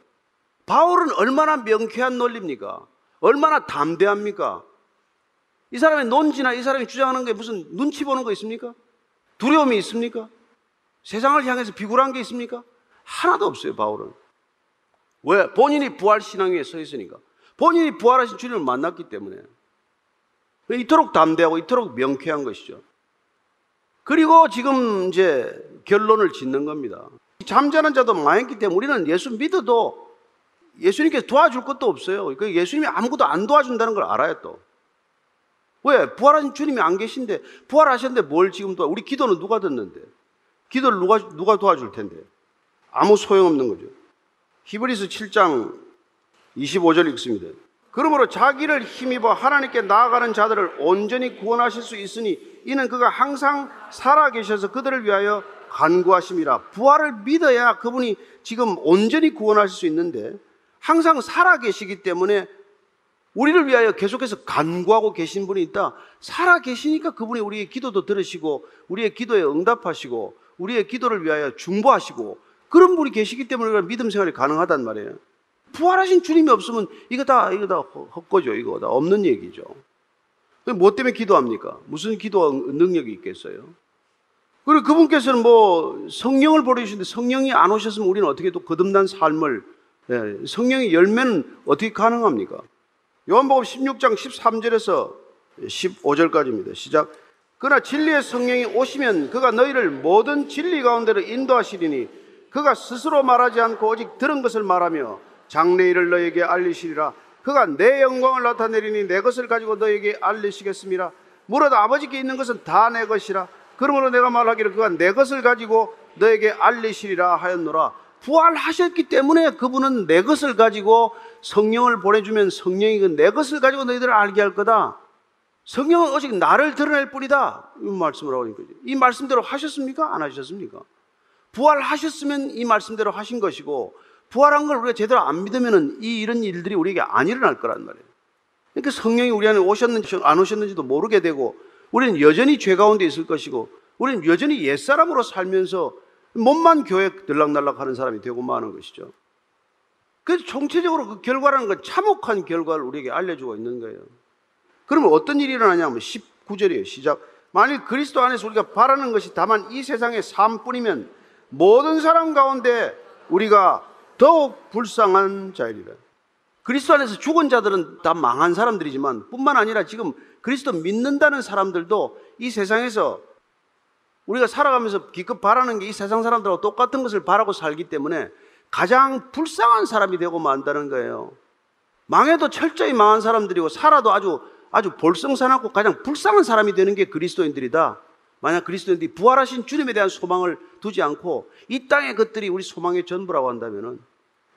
바울은 얼마나 명쾌한 논리입니까? 얼마나 담대합니까? 이 사람의 논지나 이 사람이 주장하는 게 무슨 눈치 보는 거 있습니까? 두려움이 있습니까? 세상을 향해서 비굴한 게 있습니까? 하나도 없어요, 바울은. 왜? 본인이 부활신앙 위에 서 있으니까. 본인이 부활하신 주님을 만났기 때문에. 이토록 담대하고 이토록 명쾌한 것이죠. 그리고 지금 이제 결론을 짓는 겁니다. 잠자는 자도 망했기 때문에 우리는 예수 믿어도 예수님께서 도와줄 것도 없어요. 예수님이 아무것도 안 도와준다는 걸 알아요, 또. 왜? 부활하신 주님이 안 계신데, 부활하셨는데 뭘 지금 도와? 우리 기도는 누가 듣는데? 기도를 누가 도와줄 텐데? 아무 소용없는 거죠. 히브리서 7장 25절 읽습니다. 그러므로 자기를 힘입어 하나님께 나아가는 자들을 온전히 구원하실 수 있으니 이는 그가 항상 살아계셔서 그들을 위하여 간구하심이라. 부활을 믿어야 그분이 지금 온전히 구원하실 수 있는데 항상 살아계시기 때문에 우리를 위하여 계속해서 간구하고 계신 분이 있다. 살아계시니까 그분이 우리의 기도도 들으시고 우리의 기도에 응답하시고 우리의 기도를 위하여 중보하시고 그런 분이 계시기 때문에 우리가 믿음 생활이 가능하단 말이에요. 부활하신 주님이 없으면 이거 다 헛거죠. 이거 다 없는 얘기죠. 뭐 때문에 기도합니까? 무슨 기도 능력이 있겠어요? 그리고 그분께서는 뭐 성령을 보내주시는데 성령이 안 오셨으면 우리는 어떻게 또 거듭난 삶을, 성령의 열매는 어떻게 가능합니까? 요한복음 16장 13절에서 15절까지입니다. 시작. 그러나 진리의 성령이 오시면 그가 너희를 모든 진리 가운데로 인도하시리니 그가 스스로 말하지 않고 오직 들은 것을 말하며 장래일을 너희에게 알리시리라. 그가 내 영광을 나타내리니 내 것을 가지고 너희에게 알리시겠습니다. 무릇 아버지께 있는 것은 다 내 것이라. 그러므로 내가 말하기를 그가 내 것을 가지고 너에게 알리시리라 하였노라. 부활하셨기 때문에 그분은 내 것을 가지고 성령을 보내주면 성령이 그 내 것을 가지고 너희들을 알게 할 거다. 성령은 오직 나를 드러낼 뿐이다. 이 말씀을 하고 있는 거죠. 이 말씀대로 하셨습니까? 안 하셨습니까? 부활하셨으면 이 말씀대로 하신 것이고 부활한 걸 우리가 제대로 안 믿으면 이런 일들이 우리에게 안 일어날 거란 말이에요. 그러니까 성령이 우리 안에 오셨는지 안 오셨는지도 모르게 되고 우리는 여전히 죄 가운데 있을 것이고 우리는 여전히 옛사람으로 살면서 몸만 교회 들락날락 하는 사람이 되고 마는 것이죠. 그래서 총체적으로 그 결과라는 건 참혹한 결과를 우리에게 알려주고 있는 거예요. 그러면 어떤 일이 일어나냐면 19절이에요. 시작. 만일 그리스도 안에서 우리가 바라는 것이 다만 이 세상의 삶뿐이면 모든 사람 가운데 우리가 더욱 불쌍한 자이리라. 그리스도 안에서 죽은 자들은 다 망한 사람들이지만 뿐만 아니라 지금 그리스도 믿는다는 사람들도 이 세상에서 우리가 살아가면서 기껏 바라는 게 이 세상 사람들하고 똑같은 것을 바라고 살기 때문에 가장 불쌍한 사람이 되고 만다는 거예요. 망해도 철저히 망한 사람들이고 살아도 아주 볼성사납고 가장 불쌍한 사람이 되는 게 그리스도인들이다. 만약 그리스도인들이 부활하신 주님에 대한 소망을 두지 않고 이 땅의 것들이 우리 소망의 전부라고 한다면은,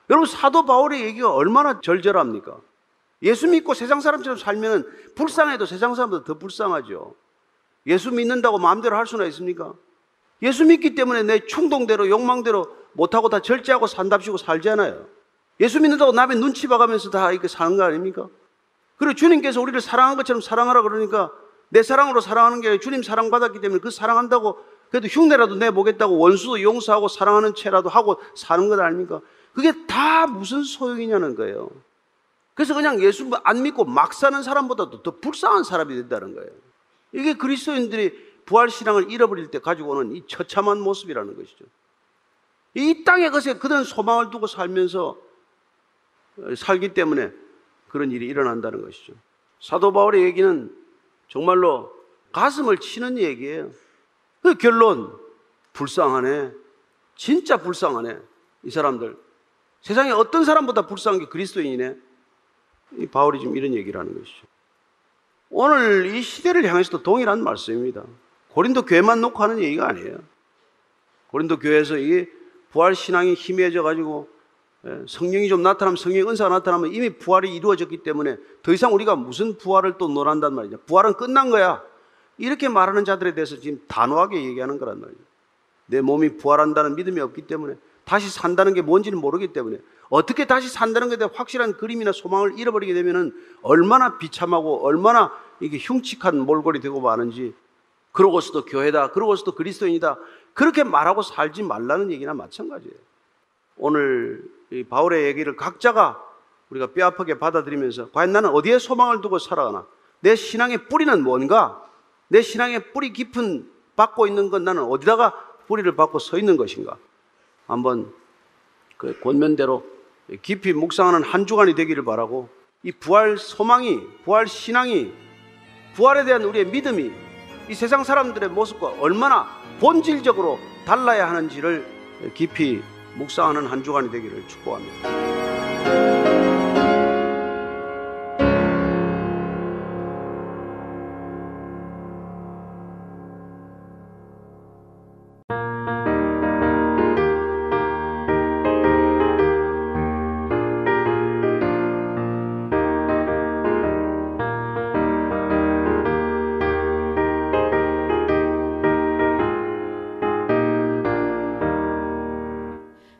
여러분 사도 바울의 얘기가 얼마나 절절합니까? 예수 믿고 세상 사람처럼 살면은 불쌍해도 세상 사람보다 더 불쌍하죠. 예수 믿는다고 마음대로 할 수나 있습니까? 예수 믿기 때문에 내 충동대로 욕망대로 못하고 다 절제하고 산답시고 살잖아요. 예수 믿는다고 남의 눈치 봐가면서 다 이렇게 사는 거 아닙니까? 그리고 주님께서 우리를 사랑한 것처럼 사랑하라 그러니까 내 사랑으로 사랑하는 게 아니라 주님 사랑받았기 때문에 그 사랑한다고 그래도 흉내라도 내보겠다고 원수도 용서하고 사랑하는 채라도 하고 사는 것 아닙니까? 그게 다 무슨 소용이냐는 거예요. 그래서 그냥 예수 안 믿고 막 사는 사람보다도 더 불쌍한 사람이 된다는 거예요. 이게 그리스도인들이 부활신앙을 잃어버릴 때 가지고 오는 이 처참한 모습이라는 것이죠. 이 땅의 것에 그런 소망을 두고 살면서 살기 때문에 그런 일이 일어난다는 것이죠. 사도 바울의 얘기는 정말로 가슴을 치는 얘기예요. 그 결론, 불쌍하네. 진짜 불쌍하네. 이 사람들. 세상에 어떤 사람보다 불쌍한 게 그리스도인이네. 이 바울이 지금 이런 얘기를 하는 것이죠. 오늘 이 시대를 향해서도 동일한 말씀입니다. 고린도 교회만 놓고 하는 얘기가 아니에요. 고린도 교회에서 이 부활 신앙이 희미해져 가지고 성령이 좀 나타나면, 성령의 은사가 나타나면 이미 부활이 이루어졌기 때문에 더 이상 우리가 무슨 부활을 또 논한단 말이죠. 부활은 끝난 거야. 이렇게 말하는 자들에 대해서 지금 단호하게 얘기하는 거란 말이죠. 내 몸이 부활한다는 믿음이 없기 때문에, 다시 산다는 게 뭔지는 모르기 때문에, 어떻게 다시 산다는 것에 대한 확실한 그림이나 소망을 잃어버리게 되면은 얼마나 비참하고 얼마나 이게 흉측한 몰골이 되고 마는지. 그러고서도 교회다, 그러고서도 그리스도인이다, 그렇게 말하고 살지 말라는 얘기나 마찬가지예요. 오늘 이 바울의 얘기를 각자가 우리가 뼈아프게 받아들이면서 과연 나는 어디에 소망을 두고 살아가나? 내 신앙의 뿌리는 뭔가? 내 신앙의 뿌리 깊은 받고 있는 건 나는 어디다가 뿌리를 받고 서 있는 것인가? 한번 그 권면대로 깊이 묵상하는 한 주간이 되기를 바라고, 이 부활 소망이, 부활 신앙이, 부활에 대한 우리의 믿음이 이 세상 사람들의 모습과 얼마나 본질적으로 달라야 하는지를 깊이 묵상하는 한 주간이 되기를 축복합니다.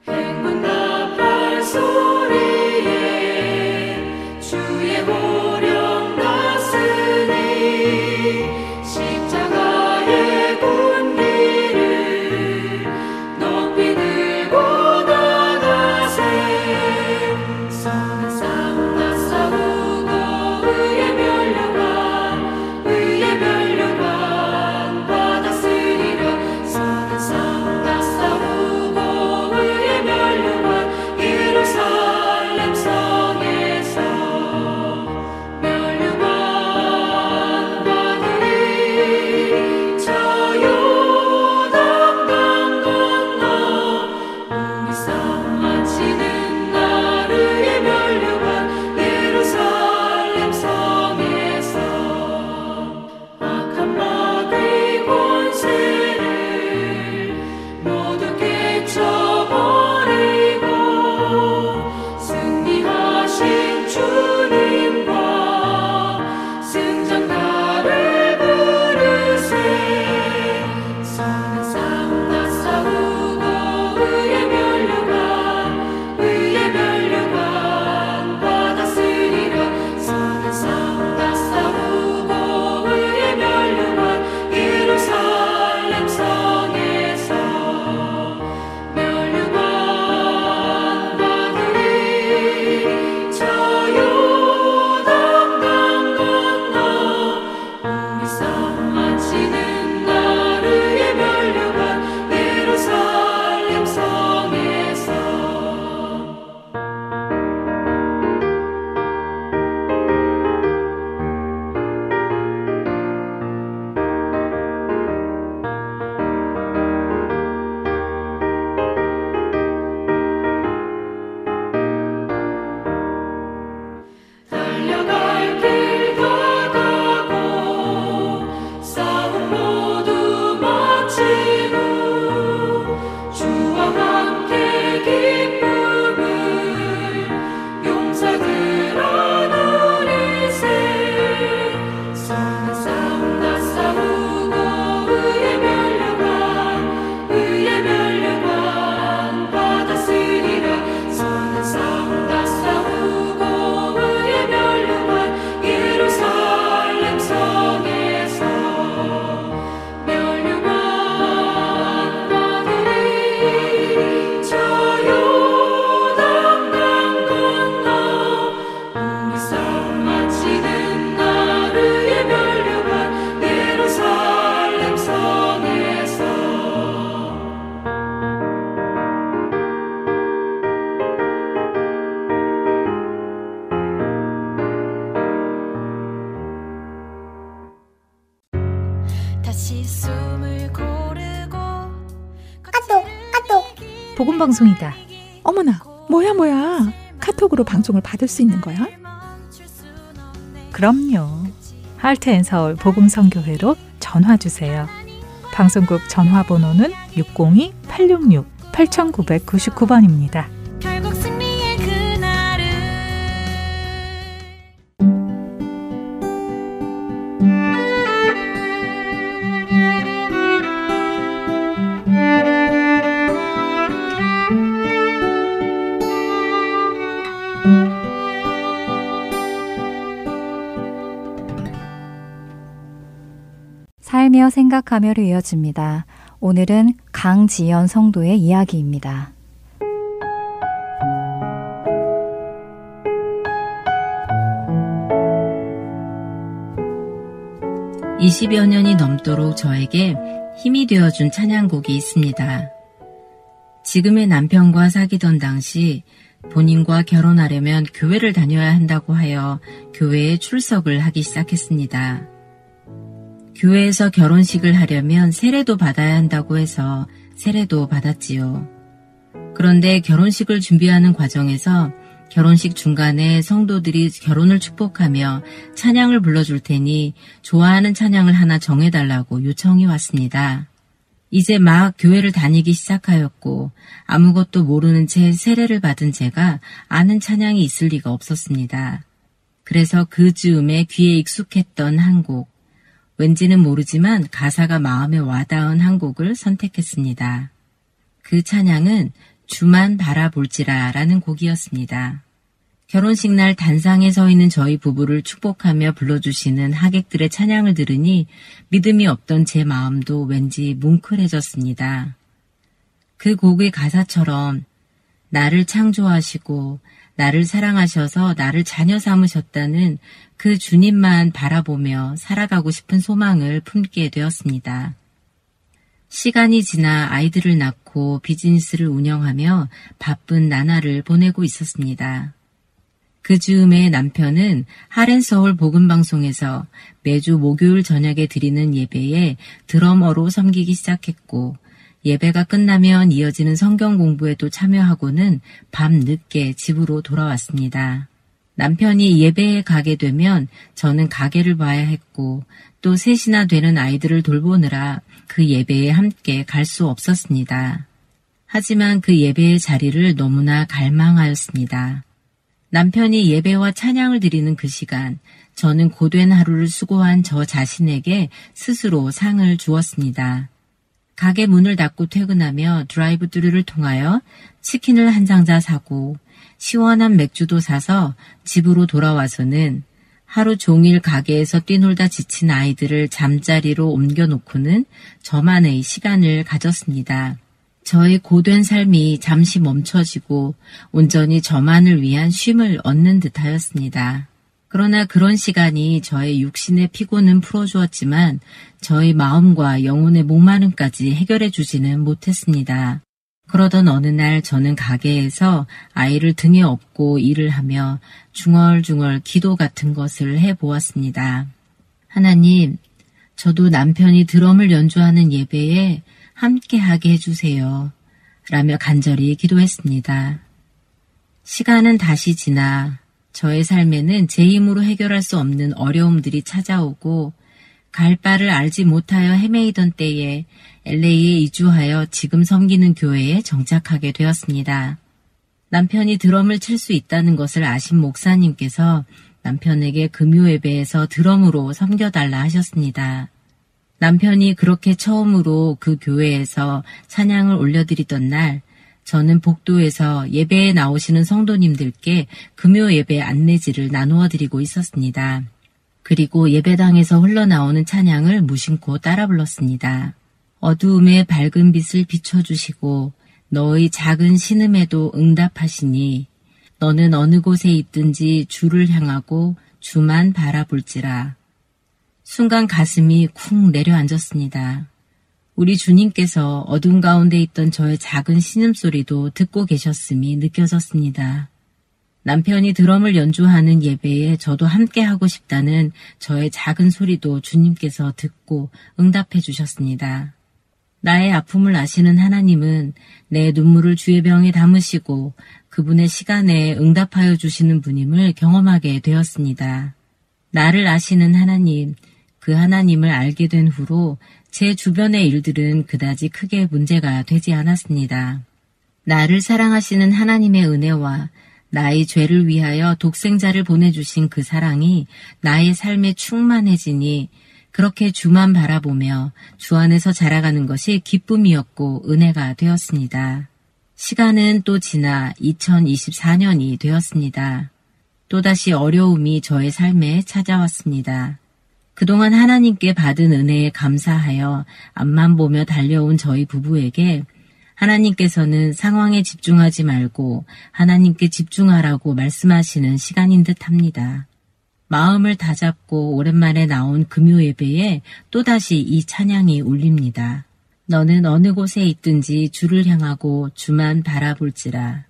행문 나팔 소리 복음방송이다. 어머나, 뭐야. 카톡으로 방송을 받을 수 있는 거야? 그럼요. 할트앤서울 복음선교회로 전화주세요. 방송국 전화번호는 602-866-8999번입니다. 결국 승리의 그날은 살며 생각하며로 이어집니다. 오늘은 강지연 성도의 이야기입니다. 20여 년이 넘도록 저에게 힘이 되어준 찬양곡이 있습니다. 지금의 남편과 사귀던 당시 본인과 결혼하려면 교회를 다녀야 한다고 하여 교회에 출석을 하기 시작했습니다. 교회에서 결혼식을 하려면 세례도 받아야 한다고 해서 세례도 받았지요. 그런데 결혼식을 준비하는 과정에서 결혼식 중간에 성도들이 결혼을 축복하며 찬양을 불러줄 테니 좋아하는 찬양을 하나 정해달라고 요청이 왔습니다. 이제 막 교회를 다니기 시작하였고 아무것도 모르는 채 세례를 받은 제가 아는 찬양이 있을 리가 없었습니다. 그래서 그 즈음에 귀에 익숙했던 한 곡, 왠지는 모르지만 가사가 마음에 와닿은 한 곡을 선택했습니다. 그 찬양은 주만 바라볼지라 라는 곡이었습니다. 결혼식 날 단상에 서 있는 저희 부부를 축복하며 불러주시는 하객들의 찬양을 들으니 믿음이 없던 제 마음도 왠지 뭉클해졌습니다. 그 곡의 가사처럼 나를 창조하시고 나를 사랑하셔서 나를 자녀 삼으셨다는 그 주님만 바라보며 살아가고 싶은 소망을 품게 되었습니다. 시간이 지나 아이들을 낳고 비즈니스를 운영하며 바쁜 나날을 보내고 있었습니다. 그 즈음에 남편은 할앤서울 복음방송에서 매주 목요일 저녁에 드리는 예배에 드러머로 섬기기 시작했고 예배가 끝나면 이어지는 성경 공부에도 참여하고는 밤 늦게 집으로 돌아왔습니다. 남편이 예배에 가게 되면 저는 가게를 봐야 했고 또 셋이나 되는 아이들을 돌보느라 그 예배에 함께 갈 수 없었습니다. 하지만 그 예배의 자리를 너무나 갈망하였습니다. 남편이 예배와 찬양을 드리는 그 시간, 저는 고된 하루를 수고한 저 자신에게 스스로 상을 주었습니다. 가게 문을 닫고 퇴근하며 드라이브스루를 통하여 치킨을 한 상자 사고 시원한 맥주도 사서 집으로 돌아와서는 하루 종일 가게에서 뛰놀다 지친 아이들을 잠자리로 옮겨놓고는 저만의 시간을 가졌습니다. 저의 고된 삶이 잠시 멈춰지고 온전히 저만을 위한 쉼을 얻는 듯하였습니다. 그러나 그런 시간이 저의 육신의 피곤은 풀어주었지만 저의 마음과 영혼의 목마름까지 해결해 주지는 못했습니다. 그러던 어느 날 저는 가게에서 아이를 등에 업고 일을 하며 중얼중얼 기도 같은 것을 해보았습니다. 하나님, 저도 남편이 드럼을 연주하는 예배에 함께하게 해주세요. 라며 간절히 기도했습니다. 시간은 다시 지나 저의 삶에는 제 힘으로 해결할 수 없는 어려움들이 찾아오고 갈 바를 알지 못하여 헤매이던 때에 LA에 이주하여 지금 섬기는 교회에 정착하게 되었습니다. 남편이 드럼을 칠 수 있다는 것을 아신 목사님께서 남편에게 금요 예배에서 드럼으로 섬겨달라 하셨습니다. 남편이 그렇게 처음으로 그 교회에서 찬양을 올려드리던 날, 저는 복도에서 예배에 나오시는 성도님들께 금요 예배 안내지를 나누어 드리고 있었습니다. 그리고 예배당에서 흘러나오는 찬양을 무심코 따라 불렀습니다. 어두움에 밝은 빛을 비춰주시고 너의 작은 신음에도 응답하시니 너는 어느 곳에 있든지 주를 향하고 주만 바라볼지라. 순간 가슴이 쿵 내려앉았습니다. 우리 주님께서 어둠 가운데 있던 저의 작은 신음소리도 듣고 계셨음이 느껴졌습니다. 남편이 드럼을 연주하는 예배에 저도 함께 하고 싶다는 저의 작은 소리도 주님께서 듣고 응답해 주셨습니다. 나의 아픔을 아시는 하나님은 내 눈물을 주의 병에 담으시고 그분의 시간에 응답하여 주시는 분임을 경험하게 되었습니다. 나를 아시는 하나님, 그 하나님을 알게 된 후로 제 주변의 일들은 그다지 크게 문제가 되지 않았습니다. 나를 사랑하시는 하나님의 은혜와 나의 죄를 위하여 독생자를 보내주신 그 사랑이 나의 삶에 충만해지니 그렇게 주만 바라보며 주 안에서 자라가는 것이 기쁨이었고 은혜가 되었습니다. 시간은 또 지나 2024년이 되었습니다. 또다시 어려움이 저의 삶에 찾아왔습니다. 그동안 하나님께 받은 은혜에 감사하여 앞만 보며 달려온 저희 부부에게 하나님께서는 상황에 집중하지 말고 하나님께 집중하라고 말씀하시는 시간인 듯 합니다. 마음을 다잡고 오랜만에 나온 금요 예배에 또다시 이 찬양이 울립니다. 너는 어느 곳에 있든지 주를 향하고 주만 바라볼지라.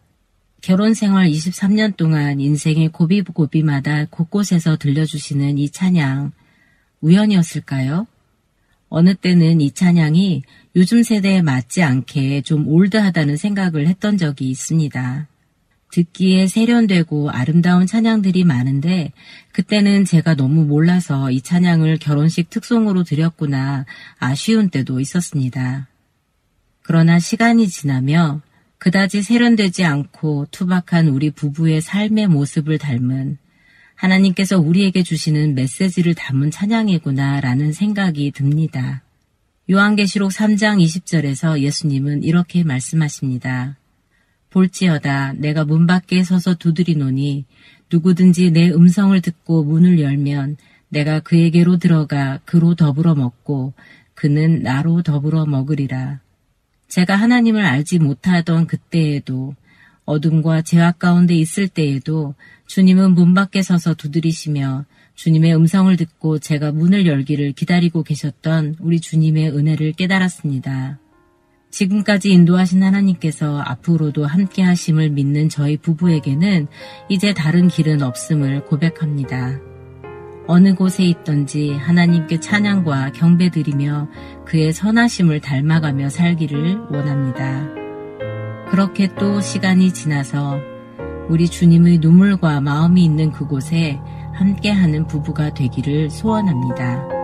결혼 생활 23년 동안 인생의 고비고비마다 곳곳에서 들려주시는 이 찬양, 우연이었을까요? 어느 때는 이 찬양이 요즘 세대에 맞지 않게 좀 올드하다는 생각을 했던 적이 있습니다. 듣기에 세련되고 아름다운 찬양들이 많은데 그때는 제가 너무 몰라서 이 찬양을 결혼식 특송으로 드렸구나 아쉬운 때도 있었습니다. 그러나 시간이 지나며 그다지 세련되지 않고 투박한 우리 부부의 삶의 모습을 닮은 하나님께서 우리에게 주시는 메시지를 담은 찬양이구나 라는 생각이 듭니다. 요한계시록 3장 20절에서 예수님은 이렇게 말씀하십니다. 볼지어다 내가 문 밖에 서서 두드리노니 누구든지 내 음성을 듣고 문을 열면 내가 그에게로 들어가 그로 더불어 먹고 그는 나로 더불어 먹으리라. 제가 하나님을 알지 못하던 그때에도 어둠과 죄악 가운데 있을 때에도 주님은 문 밖에 서서 두드리시며 주님의 음성을 듣고 제가 문을 열기를 기다리고 계셨던 우리 주님의 은혜를 깨달았습니다. 지금까지 인도하신 하나님께서 앞으로도 함께 하심을 믿는 저희 부부에게는 이제 다른 길은 없음을 고백합니다. 어느 곳에 있든지 하나님께 찬양과 경배드리며 그의 선하심을 닮아가며 살기를 원합니다. 그렇게 또 시간이 지나서 우리 주님의 눈물과 마음이 있는 그곳에 함께하는 부부가 되기를 소원합니다.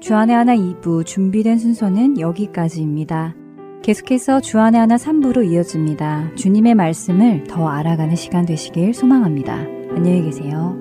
주안의 하나 2부 준비된 순서는 여기까지입니다. 계속해서 주안의 하나 3부로 이어집니다. 주님의 말씀을 더 알아가는 시간 되시길 소망합니다. 안녕히 계세요.